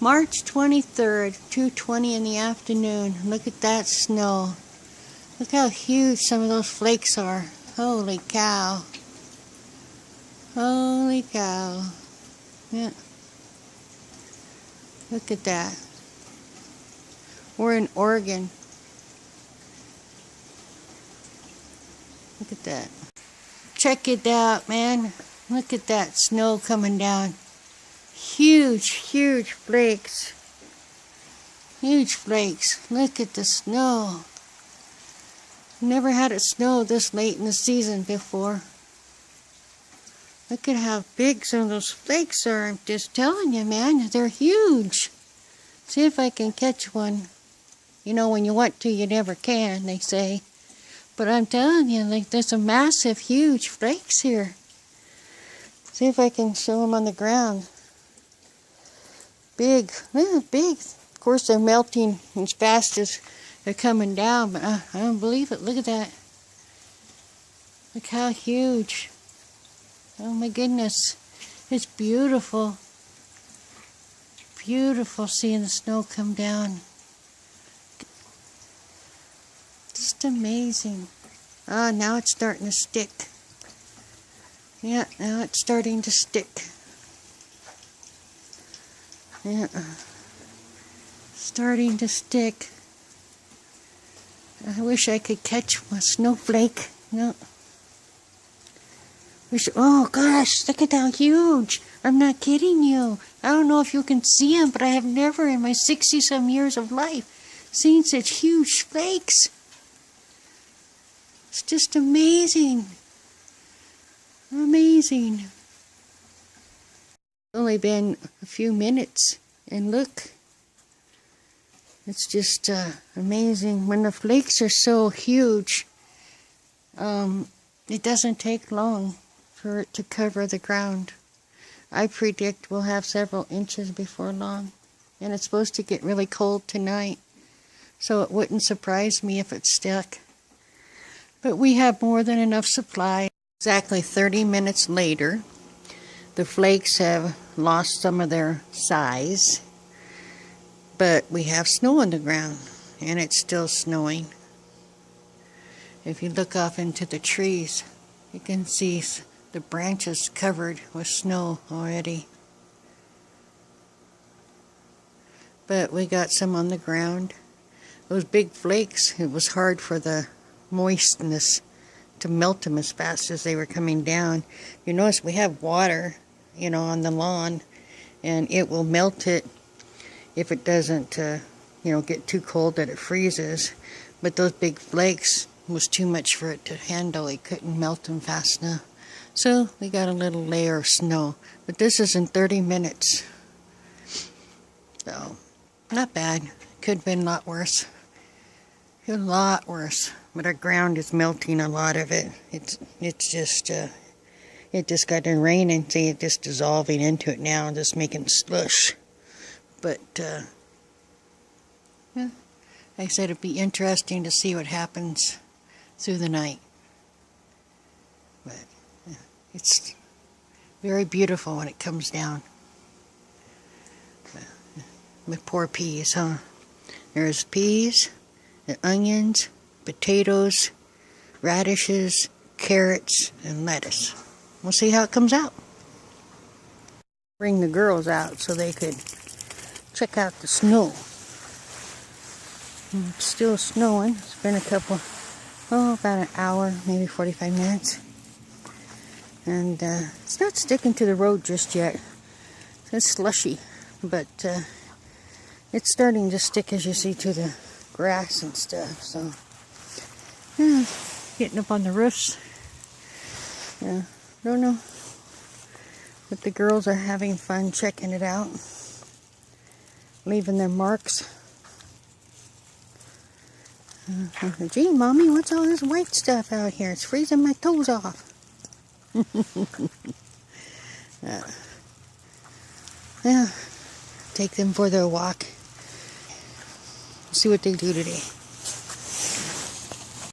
March 23rd, 2:20 in the afternoon. Look at that snow. Look how huge some of those flakes are. Holy cow. Holy cow. Yeah. Look at that. We're in Oregon. Look at that. Check it out, man. Look at that snow coming down. Huge, huge flakes. Huge flakes. Look at the snow. Never had it snow this late in the season before. Look at how big some of those flakes are. I'm just telling you, man. They're huge. See if I can catch one. You know, when you want to, you never can, they say. But I'm telling you, like, there's some massive, huge flakes here. See if I can show them on the ground. Big, big. Of course, they're melting as fast as they're coming down, but I don't believe it. Look at that. Look how huge. Oh my goodness. It's beautiful. Beautiful seeing the snow come down. Just amazing. Ah, now it's starting to stick. Yeah, now it's starting to stick. Yeah. Starting to stick. I wish I could catch a snowflake. No. Oh gosh, look at how huge. I'm not kidding you. I don't know if you can see them, but I have never in my 60-some years of life seen such huge flakes. It's just amazing. Amazing. It's only been a few minutes, and look. It's just amazing. When the flakes are so huge, it doesn't take long for it to cover the ground. I predict we'll have several inches before long. And it's supposed to get really cold tonight, so it wouldn't surprise me if it stuck. But we have more than enough supply. Exactly 30 minutes later, the flakes have lost some of their size, but we have snow on the ground, and it's still snowing. If you look off into the trees, you can see the branches covered with snow already. But we got some on the ground. Those big flakes, it was hard for the moistness to melt them as fast as they were coming down. You notice we have water, you know, on the lawn, and it will melt it if it doesn't, get too cold that it freezes. But those big flakes was too much for it to handle. It couldn't melt them fast enough. So we got a little layer of snow. But this is in 30 minutes. So, not bad. Could have been a lot worse. A lot worse. But our ground is melting, a lot of it. It's just, it just got to rain and see it just dissolving into it now and just making slush. But, yeah, like I said, it'd be interesting to see what happens through the night. But yeah, it's very beautiful when it comes down. With poor peas, huh? There's peas, the onions, potatoes, radishes, carrots, and lettuce. We'll see how it comes out. Bring the girls out so they could check out the snow. It's still snowing. It's been about an hour, maybe 45 minutes. And it's not sticking to the road just yet. It's slushy, but it's starting to stick, as you see, to the grass and stuff. So, yeah, getting up on the roofs. Yeah, don't know. But the girls are having fun checking it out, leaving their marks. Gee, Mommy, what's all this white stuff out here? It's freezing my toes off. Yeah, take them for their walk. See what they do today.